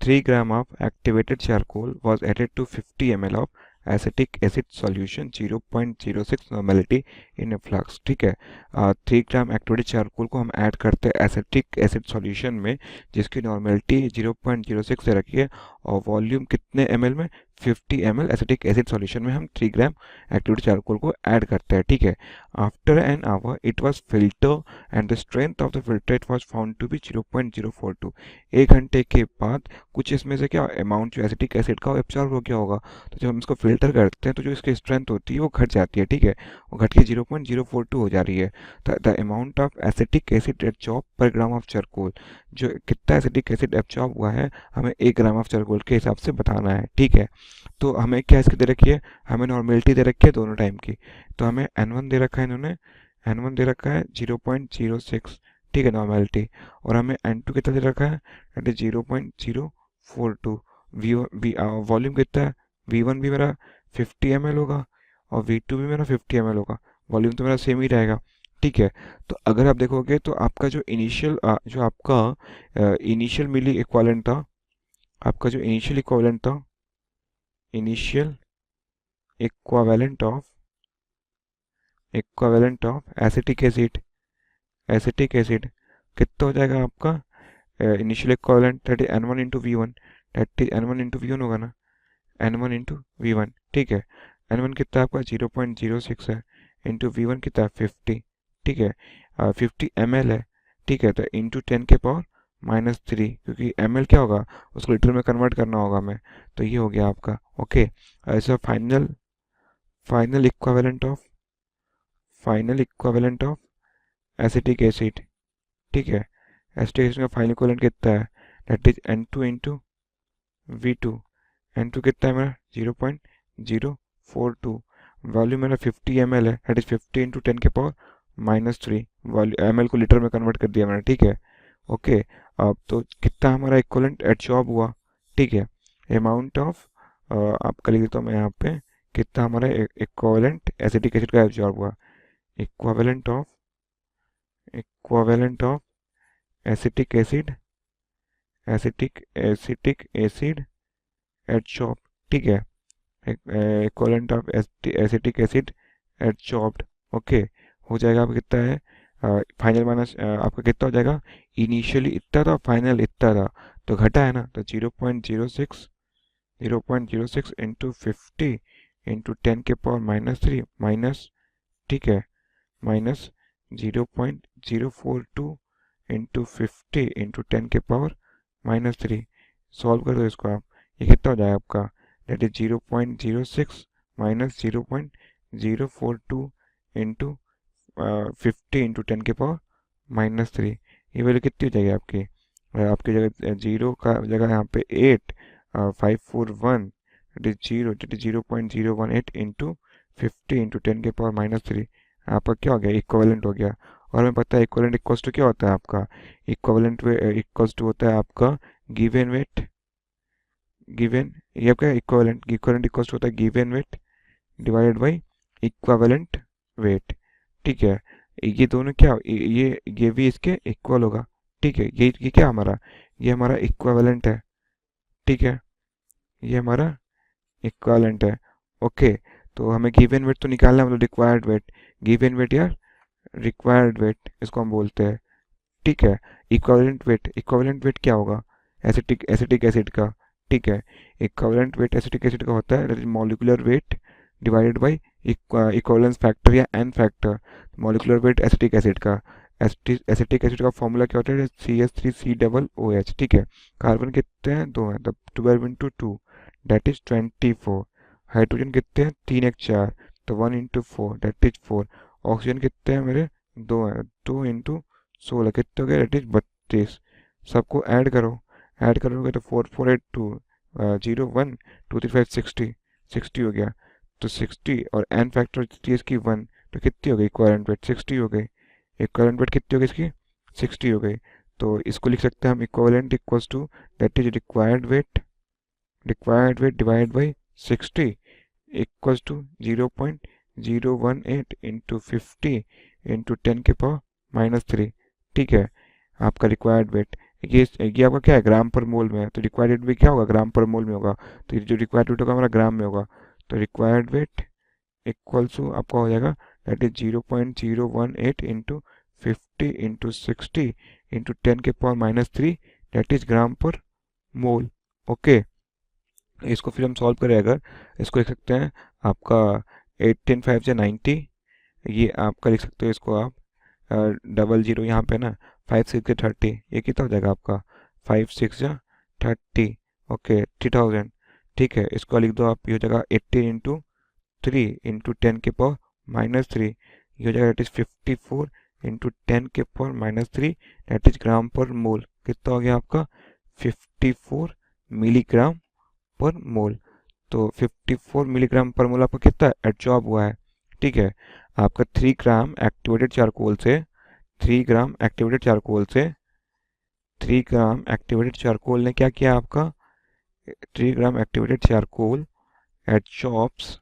3 gram of activated charcoal was added to 50 ml of acetic acid solution 0.06 normality in a flux। ठीक है, 3 gram activated charcoal को हम add करते हैं acetic acid solution में जिसकी नॉर्मेलिटी 0.06 से रखी है और वॉल्यूम कितने ml में 50 ml एसिटिक एसिड सॉल्यूशन में हम 3 ग्राम एक्टिवेटेड चारकोल को ऐड करते हैं। ठीक है, after an hour it was filter and the strength of the filtrate was found to be 0.042। 1 घंटे के बाद कुछ इसमें से क्या अमाउंट जो एसिटिक एसिड का एब्जॉर्ब हो गया होगा, तो जब हम इसको फिल्टर करते हैं तो जो इसकी स्ट्रेंथ होती है वो घट जाती है। ठीक है, वो घट के 0.042 हो जा रही है। The amount of acetic acid absorb पर ग्राम ऑफ चारकोल, जो कितना एसिटिक एसिड एब्जॉर्ब हुआ है हमें 1 ग्राम ऑफ चारकोल के हिसाब से बताना है। ठीक है, तो हमें क्या इसकी दे रखी है, हमें नॉर्मेलिटी दे रखी है दोनों टाइम की। तो हमें N1 दे रखा है, इन्होंने N1 दे रखा है 0.06, ठीक है नॉर्मेलिटी, और हमें N2 कितना दे रखा है, दैट इज 0.042। वॉल्यूम कितना है, V1 भी मेरा 50 ml होगा और V2 भी मेरा 50 ml होगा, वॉल्यूम तो मेरा सेम ही रहेगा। ठीक है, तो अगर आप देखोगे तो आपका जो इनिशियल मिली इक्वालेंट था, आपका जो इनिशियल इक्वालेंट था, initial equivalent of acetic acid कितना हो जाएगा आपका initial equivalent, that is N1 into V one, that is N1 into V one होगा ना, N1 इंटू वी वन। ठीक है, N1 कितना आपका 0.06 है, इंटू वी वन कितना 50। ठीक है, 50 ml है। ठीक है, तो इंटू 10⁻³ क्योंकि ml क्या होगा उसको लीटर में कन्वर्ट करना होगा हमें, तो ये हो गया आपका। ओके, ऐसा final equivalent of acetic acid. ठीक है, एसिटिक एसिड का फाइनल इक्विवेलेंट कितना है, that is N2 into V2। N2 कितना है मेरा 0.042, वॉल्यूम मेरा 50 ml है, दैट इज 50 इंटू 10⁻³ ml को लीटर में कन्वर्ट कर दिया मैंने। ठीक है, ओके, अब तो कितना हमारा इक्विवेलेंट एब्जॉर्ब हुआ। ठीक है, अमाउंट ऑफ आपका लिख देता हूँ मैं यहाँ पे, कितना हमारा इक्विवेलेंट एसिटिक एसिड का एब्जॉर्ब हुआ, equivalent of acetic acid adsorb. ठीक है, equivalent of acetic acid adsorbed. Okay, हो जाएगा आपका कितना है फाइनल माइनस आपका कितना हो जाएगा, इनिशियली इतना था फाइनल इतना था, तो घटा है ना, तो 0.06 इंटू 50 इंटू 10⁻³ माइनस, ठीक है, माइनस 0.042 इंटू 50 इंटू 10⁻³ सॉल्व कर दो इसको आप, ये कितना हो जाएगा आपका, that is 0.06 minus 0.042 into 50 into 10⁻³ ये वैल्यू कितनी हो जाएगी आपकी, आपकी जगह जीरो का जगह यहाँ पे 8,541 दैट इज 0.018 इंटू 50 इंटू 10⁻³ आपका क्या हो गया, इक्विवेलेंट हो गया। और हमें पता है इक्विवेलेंट इक्वल्स टू क्या होता है आपका, इक्विवेलेंट इक्वल्स टू होता है आपका गिवन वेट, ये आपका इक्विवेलेंट इक्वल्स टू होता है given weight divided by equivalent weight. ठीक है, ये दोनों क्या, ये भी इसके इक्वल होगा। ठीक है, ये क्या हमारा, ये हमारा इक्विवेलेंट है। ठीक है, ये हमारा इक्विवेलेंट है। ओके, तो हमें गिवन वेट तो निकालना है, मतलब रिक्वायर्ड वेट, गिवन वेट या रिक्वायर्ड वेट इसको हम बोलते हैं। ठीक है, इक्विवेलेंट वेट क्या होगा एसिटिक एसिड का। ठीक है, इक्विवेलेंट वेट एसिटिक एसिड का होता है molecular weight divided by equivalence factor या N factor, molecular weight acetic acid का। एसिटिक एसिड का फॉर्मूला क्या होता है, CH3COOH। ठीक है, कार्बन कितने हैं, 2 हैं, तब 12 इंटू 2 दैट इज 24। हाइड्रोजन कितने हैं, 3 1 4, तो 1 इंटू 4 दैट इज 4। ऑक्सीजन कितने हैं मेरे, 2 हैं, 2 इंटू 16 कितने हो गए, दैट इज 32। सबको ऐड करोगे तो 4482 01 235 60 हो गया, तो 60 और एन फैक्टर थी इसकी 1, तो कितनी हो गई इक्विवेलेंट वेट 60 हो गई, इक्विवेलेंट वेट कितनी हो गई इसकी 60 हो गई। तो इसको लिख सकते हैं हम equivalent equals to that is required weight divide by 60 equals to 0.018 into 50 into 10⁻³ ठीक है, आपका रिक्वायर्ड वेट ये आपका क्या है, ग्राम पर मोल में है, तो रिक्वायर्ड वेट भी क्या होगा, ग्राम पर मोल में होगा। तो ये जो रिक्वायर्ड वेट होगा हमारा ग्राम में होगा। तो रिक्वायर्ड वेट इक्वल्स टू आपका हो जाएगा that is 0.018 into 50 into 60 into 10⁻³ that is gram per mole. Okay, इसको फिर हम सॉल्व करें अगर, इसको लिख सकते हैं आपका 18 5 से 90, ये आपका लिख सकते हो इसको आप 00 यहाँ पे ना, 5 6 से 30, ये कितना हो जाएगा आपका 5 6 या 30, ओके 3000। ठीक है, इसको लिख दो आप, ये हो जाएगा 18 इंटू 3 इंटू 10⁻³ ये हो जाएगा that is 54 into 10⁻³ that is gram per mole. कितना हो गया आपका 54 मिलीग्राम पर मोल। तो 54 मिलीग्राम पर मोल आपका कितना एब्जॉर्ब हुआ है। ठीक है, आपका 3 ग्राम एक्टिवेटेड चारकोल से 3 ग्राम एक्टिवेटेड चारकोल से 3 ग्राम एक्टिवेटेड चारकोल ने क्या किया आपका, 3 ग्राम एक्टिवेटेड चारकोल एब्जॉर्ब्स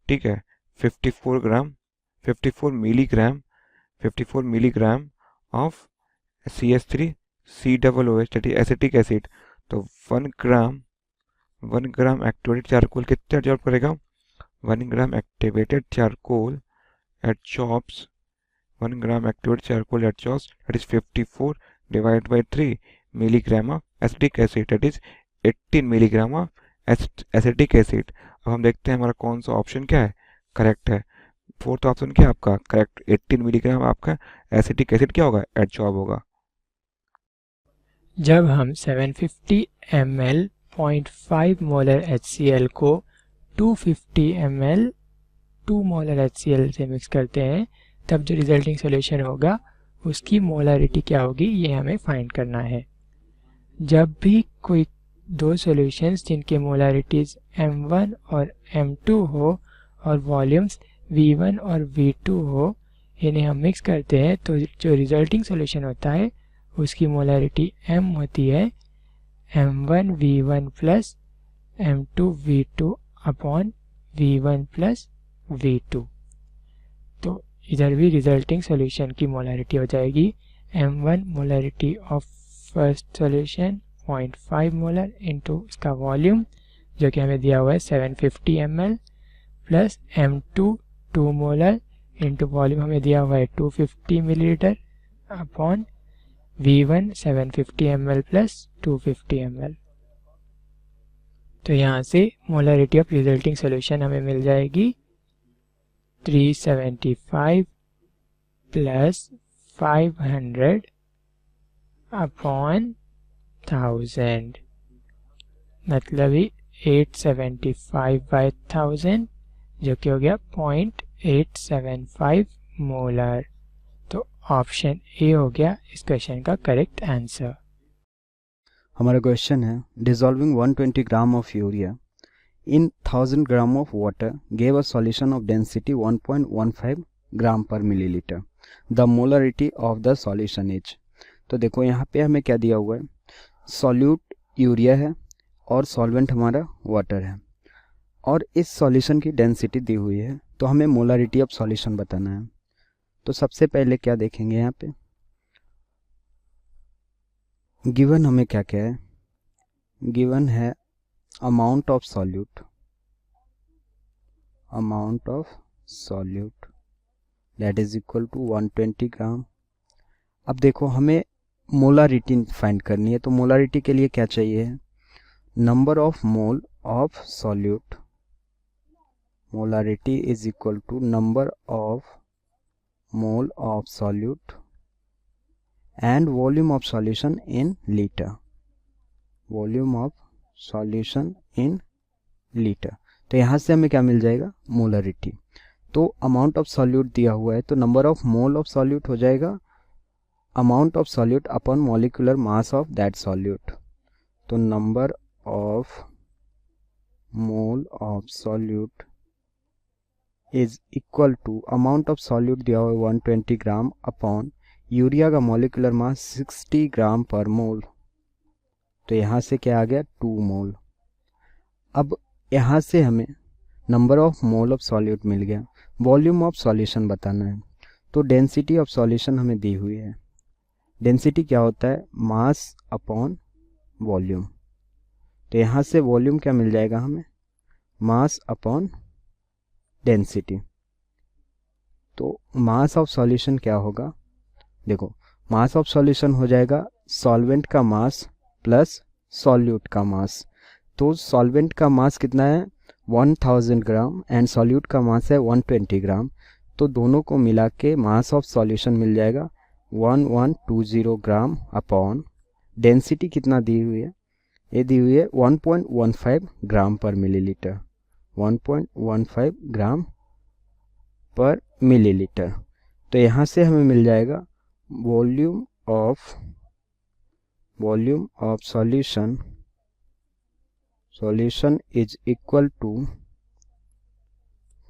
ठीक है 54 milligram of CH3 COOH that is acetic acid. तो 1 ग्राम एक्टिवेटेड चारकोल कितने एब्जॉर्ब करेगा, 1 gram activated charcoal absorbs 1 gram activated charcoal absorbs that is 54 divide by 3 milligram of acetic acid that is 18 milligram of acetic acid. अब हम देखते हैं हमारा कौन सा ऑप्शन क्या है करेक्ट है। फोर्थ ऑप्शन क्या है आपका करेक्ट, 18 मिलीग्राम आपका एसिटिक एसिड क्या होगा एब्जॉर्ब होगा। जब हम 750 ml 0.5 मोलर HCl को 250 ml 2 मोलर HCl से मिक्स करते हैं, तब जो रिजल्टिंग सॉल्यूशन होगा उसकी मोलारिटी क्या होगी, ये हमें फाइंड करना है। जब भी कोई दो सॉल्यूशंस जिनके मोलारिटीज M1 और M2 हो और वॉल्यूम्स V1 और V2 हो, इन्हें हम मिक्स करते हैं, तो जो रिजल्टिंग सॉल्यूशन होता है उसकी मोलारिटी M होती है M1 V1 plus M2 V2 upon V1 plus V2। तो इधर भी रिजल्टिंग सॉल्यूशन की मोलारिटी हो जाएगी M1 molarity of first solution 0.5 molar into इसका वॉल्यूम जो कि हमें दिया हुआ है 750 ml plus M2 2 molar into volume हमें दिया हुआ है 250 millilitre upon V1 750 ml plus 250 ml। तो यहाँ से मोलारिटी ऑफ रिजल्टिंग सॉल्यूशन हमें मिल जाएगी 375 प्लस 500 अपॉन 1000, मतलब ही 875 बाय 1000 जो कि हो गया 0.875 मोलर। तो ऑप्शन ए हो गया इस क्वेश्चन का करेक्ट आंसर। हमारा क्वेश्चन है dissolving 120 gram of urea in 1000 gram of water gave a solution of density 1.15 ग्राम पर millilitre, the molarity of the solution is. तो देखो यहाँ पे हमें क्या दिया हुआ है, सॉल्यूट यूरिया है और सॉल्वेंट हमारा वाटर है और इस सॉल्यूशन की डेंसिटी दी हुई है, तो हमें मोलरिटी ऑफ सॉल्यूशन बताना है। तो सबसे पहले क्या देखेंगे यहाँ पे, गिवन हमें क्या क्या है, गिवन है amount of solute that is equal to 120 gram. अब देखो हमें मोलारिटी फाइंड करनी है, तो मोलारिटी के लिए क्या चाहिए, number of mole of solute, molarity is equal to number of mole of solute and volume of solution in litre, volume of solution in litre. तो यहाँ से हमें क्या मिल जाएगा, मोलरिटी। तो अमाउंट ऑफ सॉल्यूट दिया हुआ है, तो number of mole of solute हो जाएगा amount of solute upon molecular mass of that solute. तो number of mole of solute is equal to amount of solute दिया हुआ है 120 ग्राम अपॉन यूरिया का molecular mass 60 gram per mole. तो यहाँ से क्या आ गया 2 मोल। अब यहाँ से हमें number of mole of solute मिल गया, वॉल्यूम ऑफ सॉल्यूशन बताना है। तो डेंसिटी ऑफ सॉल्यूशन हमें दी हुई है डेंसिटी क्या होता है, मास अपॉन वॉल्यूम। तो यहाँ से वॉल्यूम क्या मिल जाएगा हमें, मास अपॉन डेंसिटी। तो मास ऑफ सॉल्यूशन क्या होगा, देखो मास ऑफ सॉल्यूशन हो जाएगा सॉल्वेंट का मास प्लस सॉल्यूट का मास। तो सॉल्वेंट का मास कितना है 1000 ग्राम एंड सॉल्यूट का मास है 120 ग्राम। तो दोनों को मिला के मास ऑफ सॉल्यूशन मिल जाएगा 1120 ग्राम अपॉन डेंसिटी कितना दी हुई है, ये दी हुई है 1.15 ग्राम पर मिलीलीटर, 1.15 ग्राम पर मिलीलीटर। तो यहाँ से हमें मिल जाएगा volume of solution is equal to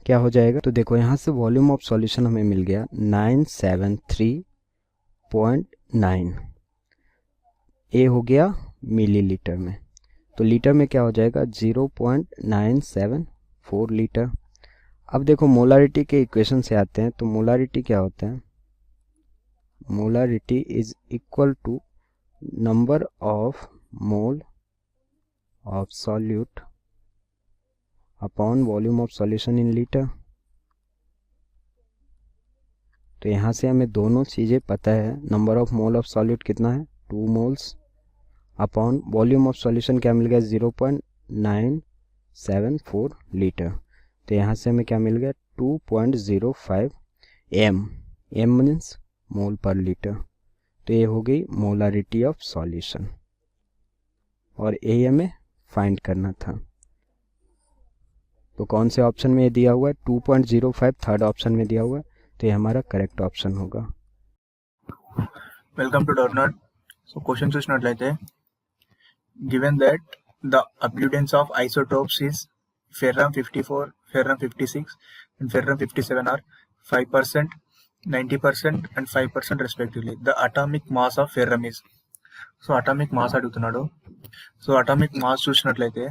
क्या हो जाएगा, तो देखो यहाँ से वॉल्यूम ऑफ सॉल्यूशन हमें मिल गया 973.9, ए हो गया मिलीलीटर में, तो लीटर में क्या हो जाएगा 0.974 लीटर। अब देखो मोलारिटी के इक्वेशन से आते हैं, तो मोलारिटी क्या होता है, molarity is equal to number of mole of solute upon volume of solution in litre. तो यहाँ से हमें दोनों चीज़ें पता है, number of mole of solute कितना है 2 moles upon volume of solution क्या मिल गया 0.974 लीटर। तो यहाँ से हमें क्या मिल गया 2.05 एम मीन्स मोल पर लीटर। तो ये हो गई मोलारिटी ऑफ सॉल्यूशन और ये हमें फाइंड करना था। तो कौन से ऑप्शन में ये दिया हुआ है 2.05 थर्ड ऑप्शन में दिया हुआ है, तो ये हमारा करेक्ट ऑप्शन होगा। Welcome to Dornot. So question చూసినట్లయితే given that the abundance of isotopes is ferrum 54, ferrum 56 and ferrum 57 are 5%, 90% and 5% respectively. The atomic mass of ferrum is. So atomic mass అడుగుతున్నాడు. So atomic mass చూసినట్లయితే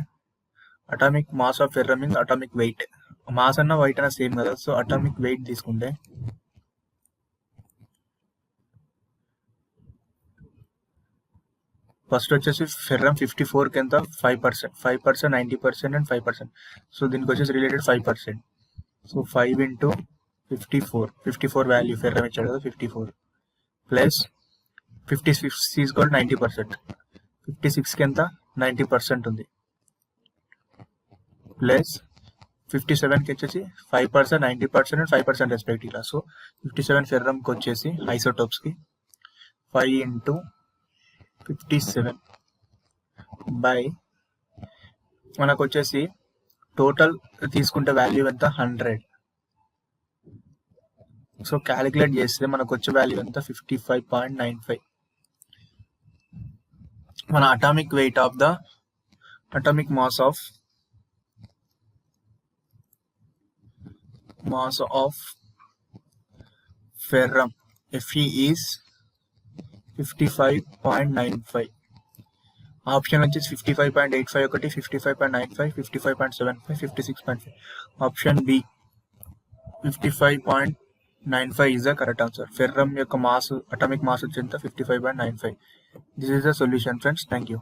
atomic mass of ferrum means atomic weight. Mass అన్న weight అన్న same కదా. So atomic weight తీసుకుంటే first వచ్చేసి ferrum 54 కి ఎంత 5%, 90% and 5%. So దీనికి వచ్చేసి related 5%. So 5 into 54 value ferrum ఇచ్చాడు కదా 54 ప్లస్ 56 తీసుకోవాలి 90%, 56 కి ఎంత 90% ఉంది ప్లస్ 57 కి వచ్చేసి 5%, 90% అండ్ 5% రెస్పెక్టివ్గా. సో 57 ఫెర్రమ్కి వచ్చేసి ఐసోటోప్స్కి 5 ఇంటూ 57 బై మనకు వచ్చేసి టోటల్ తీసుకుంటే వాల్యూ ఎంత 100. సో క్యాలిక్యులేట్ చేస్తే మనకు వచ్చే వాల్యూ ఎంత 55.95. మన atomic weight of the atomic mass of ferrum Fe is 55.95. Option వచ్చేసి 55.85 ఒకటి, 55.95, 55.75, 56.5. Option B 55.95 is the correct answer. Ferrum యొక్క మాస్ అటామిక్ మాస్ వచ్చేంత 55.95. This is the solution, friends. Thank you.